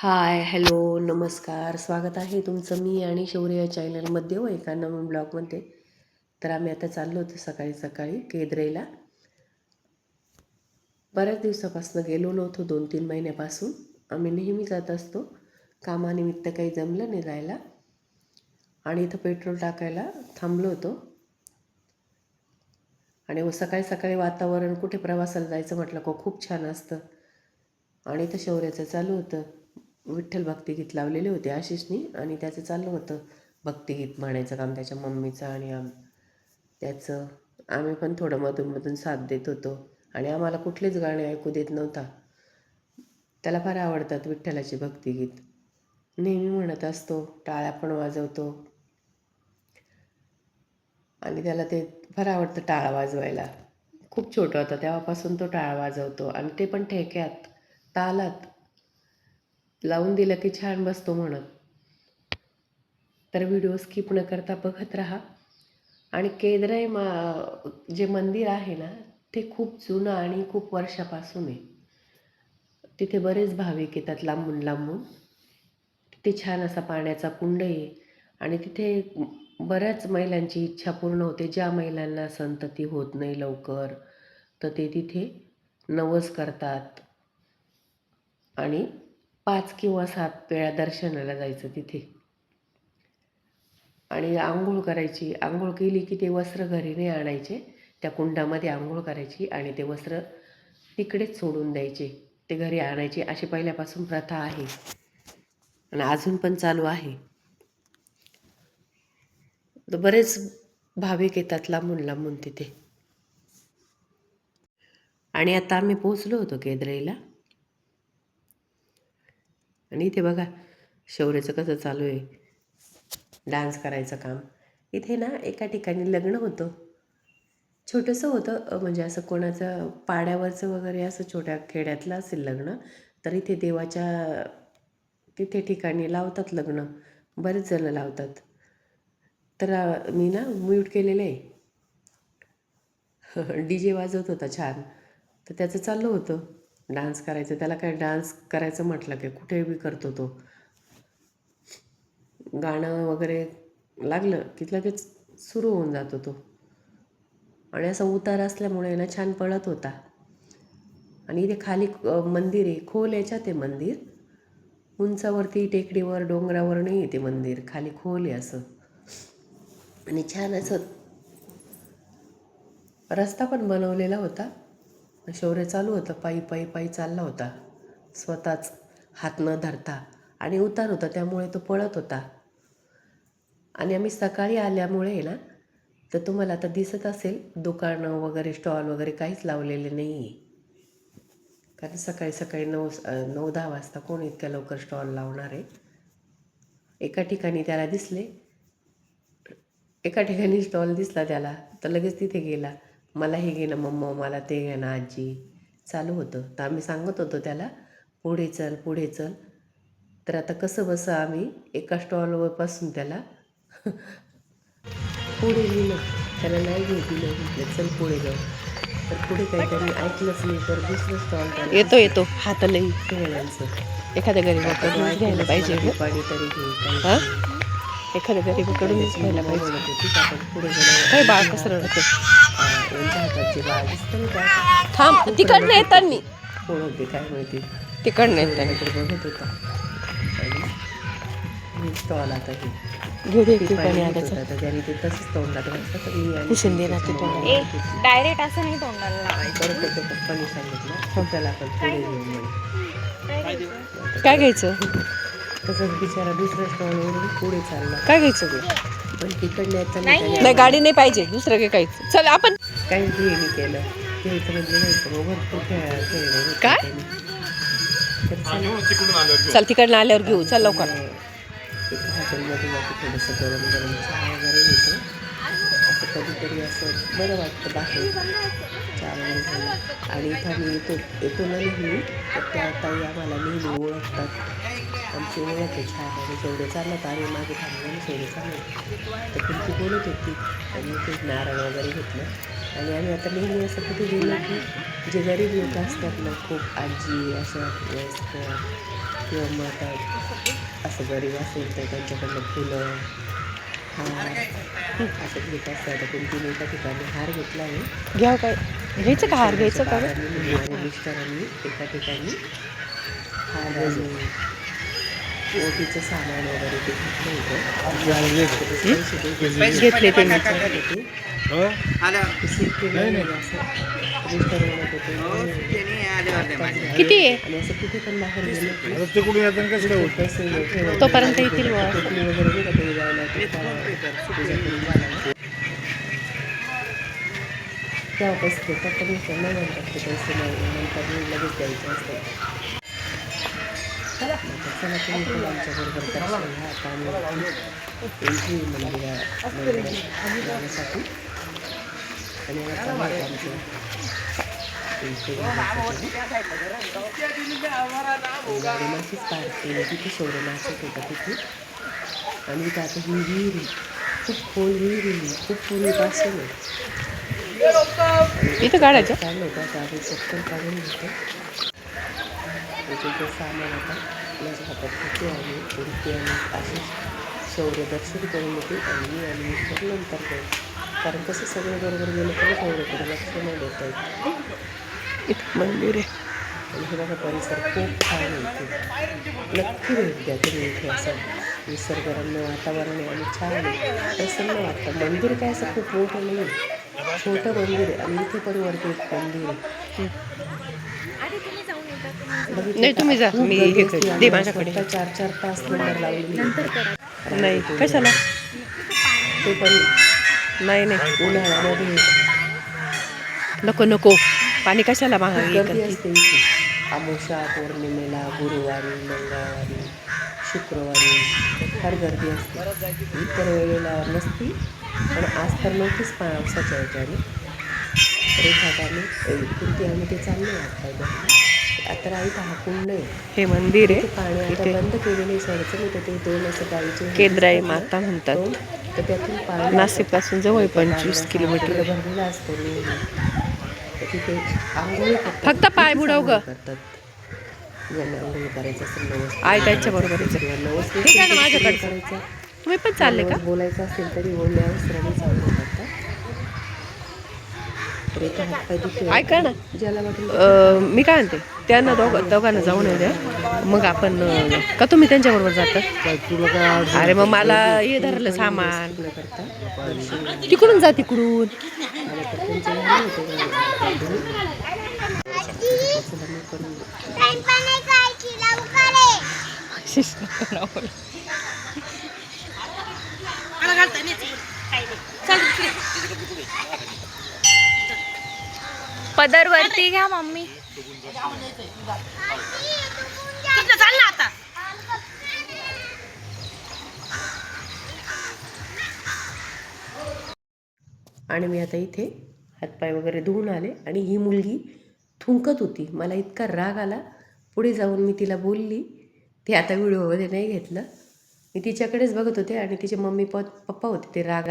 हाय, hello, नमस्कार. स्वागत आहे तुमचं मी आणि शौर्य या चॅनलमध्ये व एका नवीन ब्लॉगमध्ये. तर आम्ही आता चाललो होतो सकाळी सकाळी केद्रेला. बऱ्याच दिवसापासून गेलो नव्हतो, 2-3 महिन्यापासून. आम्ही नेहमी जात असतो, कामानिमित्त काही जमलं नाही जायला. आणि इथं पेट्रोल टाकायला थांबलो होतो. आणि सकाळी सकाळी वातावरण, कुठे प्रवासाला जायचं म्हटलं का खूप छान असतं. आणि इथं शौर्याचं चालू होतं, विठ्ठल भक्तिगीत लावलेले होते आशिषनी, आणि त्याचं चाललं होतं भक्तिगीत म्हणायचं काम, त्याच्या मम्मीचं आणि त्याचं. आम्ही पण थोडं मधून साथ देत होतो. आणि आम्हाला कुठलेच गाणे ऐकू देत नव्हता. त्याला फार आवडतात विठ्ठलाची भक्तिगीत, नेहमी म्हणत असतो, टाळ्या पण वाजवतो. आणि त्याला ते फार आवडतं टाळा वाजवायला. खूप छोटा होता तेव्हापासून तो टाळा वाजवतो, आणि ते पण ठेक्यात, तालात लावून दिलं की छान बसतो म्हणत. तर व्हिडिओ स्किप न करता बघत राहा. आणि केद्राई जे मंदिर आहे ना, ते खूप जुनं आणि खूप वर्षापासून आहे. तिथे बरेच भाविक येतात लांबून लांबून. तिथे छान असा पाण्याचा कुंड आहे. आणि तिथे बऱ्याच महिलांची इच्छा पूर्ण होते. ज्या महिलांना संतती होत नाही लवकर, तर ते तिथे नवस करतात. आणि 5 किंवा 7 वेळा दर्शनाला जायचं तिथे. आणि आंघोळ करायची. आंघोळ केली की ते वस्त्र घरी नाही आणायचे, त्या कुंडामध्ये आंघोळ करायची आणि ते वस्त्र तिकडेच सोडून द्यायचे. ते घरी आणायचे, अशी पहिल्यापासून प्रथा आहे आणि अजून पण चालू आहे. तर बरेच भाविक येतात लांबून लांबून तिथे. आणि आता आम्ही पोचलो होतो केद्राईला. आणि इथे बघा शौर्याचं कसं चालू आहे डान्स करायचं काम. इथे ना एका ठिकाणी लग्न होतं, छोटंसं होतं, म्हणजे असं कोणाचं पाड्यावरचं वगैरे, असं छोट्या खेड्यातलं असेल लग्न. तर इथे देवाच्या तिथे ठिकाणी लावतात लग्न, बरेच जण लावतात. तर मी ना म्यूट केलेलं आहे. डी जे वाजवत होता छान, तर त्याचं चाललं होतं डान्स करायचं. त्याला काय डान्स करायचं म्हटलं की कुठे बी करतो तो. गाणं वगैरे लागलं की लगेच सुरू होऊन जातो तो. आणि असा उतार असल्यामुळे ना छान पळत होता. आणि इथे खाली मंदिर आहे, खोल याच्यात आहे मंदिर. उंचावरती टेकडीवर डोंगरावर नाही आहे ते मंदिर, खाली खोल आहे असं. आणि छान असं रस्ता पण बनवलेला होता. शौर्य चालू होतं, पायी पायी पायी चालला होता स्वतःच, हात न धरता. आणि उतार होता त्यामुळे तो पळत होता. आणि आम्ही सकाळी आल्यामुळे ना, तर तुम्हाला आता दिसत असेल दुकानं वगैरे, स्टॉल वगैरे काहीच लावलेले नाही आहे. कारण सकाळी सकाळी 9-10 वाजता कोण इतक्या लवकर स्टॉल लावणार आहे. एका ठिकाणी त्याला दिसले, एका ठिकाणी स्टॉल दिसला त्याला, तर लगेच तिथे गेला. मला हे घे ना मम्मा, मला ते घे ना आजी, चालू होतं. तर आम्ही सांगत होतो त्याला, पुढे चल पुढे चल. तर आता कसं बसं आम्ही एका स्टॉलवरपासून त्याला पुढे नेलं. त्याला नाही दिलं, म्हटलं चल पुढे जाऊ. तर पुढे काहीतरी ऐकलंच नाही, तर दुसरं स्टॉल त्याला येतो हात लई खेळण्यांचं. एखाद्या गरीबाकडूनच घ्यायला पाहिजे ग. पाणी तरी घे, हा, एखाद्या गरीबाकडूनच घ्यायला पाहिजे. पुढे काय बाळ कसं रडतं. यांच्या हातात जे बाळ दिसतं ना, थांब, तिकडनं येतानी. कोण होते काय माहिती, तिकडनं येतानी बघत होता. आणि स्टॉल आता हे घेऊ दे पाणी पाणी घेत आल्याचं. होता, तर त्याने ते तसंच तोंडात घातलं. तर मी आणि पुसून दे ना ते तोंडाला. डायरेक्ट असं नाही तोंडाला. परत त्याच्या पप्पांनी सांगितलं त्याला आपण पुढे घेऊन म्हणे. काय घ्यायचं, तसंच बिचारा दुसऱ्या स्टॉलवरून पुढे चालला. काय घ्यायचं ग. पण तिकडनं येताना नाही, गाडी नाही पाहिजे, दुसरं काय खायचं. चल आपण काही हे केलं, घ्यायचं म्हणजे घ्यायचं. मग भरपूर खेळणे काय? चल तिकडनं आल्यावर घेऊ, चल लवकर. एका हॉटेलमध्ये जातो, थोडंसं गरम गरम चहा वगैरे घेतो. असं कधीतरी असं बरं वाटतं बाहेर चहा वगैरे घेऊन. आणि इथं आम्ही येतो ना नेहमी, तर त्या ताई आम्हाला नेहमी ओळखतात. आमची ओळख आहे छान. आणि जेवढे चाललं तर आम्ही मागे थांबलो, जेवढे चाललं तर तुमची बोलत होती. आणि ते नारळ वगैरे घेतलं. आणि आम्ही आता नेहमी असं कुठे गेलो की जे गरीब लोक असतात ना, खूप आजी अशा वयस्कर किंवा मग आता असं गरीब असेल तर त्यांच्याकडनं फुलं हार असं घेत असतात. पण तिने एका ठिकाणी हार घेतला आहे. घ्याव काय घ्यायचं का हार घ्यायचं का गं? बाबांनी आणि मिस्टरांनी एका ठिकाणी हार आणि ओटीचं सामान वगैरे ते घेतलं होतं. घेतले ते मी. किती आहे? आणि असं कुठे पण बाहेर गेलं की तिकडून येतात कसं काय होतं पैसे ठेवत तोपर्यंत येतील बुवा. टोपली वगैरे नाही का ते जायला ते पूजा करून झाल्यावर तेव्हा पैसे देतात. पण नाही म्हणतात ते पैसे नाही नंतर लगेच द्यायचे असतात. चला तुम्ही पण आमच्याबरोबर दर्शन घ्या. आता आम्ही एंट्री मंदिरासाठी आणि आता चालू आहे आमचं एंट्री गाडी मागचीच पार्क केली तिथे शौर्य नाचत होता तिथे. आणि इथं आता ही विहिरी खूप खोल विहिरी खूप पूर्वीपासून आहे. इथं काढायचं काढलं होतं आता आधी चक्कर काढून घेतो. त्याचे सामान आता माझ्या हातात घेते आणि उडते आणि असे शौर्य दर्शन करून येते आणि मी आणि मिस्टर नंतर करू. कारण कसं सगळं बरोबर गेलं तरी शौर्याकडे लक्ष नाही देता येत. इथं मंदिर आहे. आणि हे बघा परिसर खूप छान आहे इथे. नक्की भेट द्या तुम्ही इथे. असं निसर्गरम्य वातावरण आहे आणि छान आहे. प्रसन्न वाटतं. मंदिर काय असं खूप मोठं नाही, छोटं मंदिर आहे आणि इथे पण वरती एक मंदिर आहे. नाही तुम्ही जा, मी हे करते. दे माझ्याकडे. 4-4 तास नंबर लावली नाही कशाला? ते पण नाही उन्हाळ्यामध्ये नको नको पाणी कशाला मागावी गर्दी असते इथे. अमावस्या पौर्णिमेला, गुरुवारी, मंगळवारी, शुक्रवारी फार गर्दी असते. इतर वेळेला नसती. पण आज तर नव्हतीच पावसाच्या ह्याच्याने. रेखाटाने कुर्ती आम्ही ते चालले आता आता राईट हा कुंड आहे. हे मंदिर ते आहे. पाणी आता इथे बंद केलेलं आहे सोडायचं नाही तर ते दोन असं गाईचे केंद्राई माता म्हणतात. तर त्यातून पाणी नाशिक पासून जवळ 25 किलोमीटर आहे. भरलेला असतो नेहमी. तर तिथे आंघोळी करतात. फक्त पाय बुडव गं. करतात. ज्यांना आंघोळी करायचं असेल नवस आहे त्यांच्या बरोबरीचं. किंवा नवस ठीक आहे ना माझ्याकडचं. करायचं तुम्ही पण चालले का? नवस बोलायचं असेल तरी बोलण्या वस्त्राने आंघोळ करतात. तर एका हातपाय दुखतो. ऐका ना ज्याला वाटेल मी काय म्हणते त्यांना दोघांना जाऊन येऊ द्या. मग आपण का तुम्ही त्यांच्याबरोबर जाता? काय तुला काय अडचण अरे मग मला हे धरलं सामान. न करता तिकडून जा तिकडून. मला तर त्यांचं लहान होतं त्याचं लग्न करून पदर वरती घ्या मम्मी. आणि मी आता इथे हातपाय वगैरे धुवून आले आणि ही मुलगी थुंकत होती. मला इतका राग आला. पुढे जाऊन मी तिला बोलली. ते आता व्हिडिओमध्ये नाही घेतलं. मी तिच्याकडेच बघत होते आणि तिचे मम्मी पप्पा होते ते राग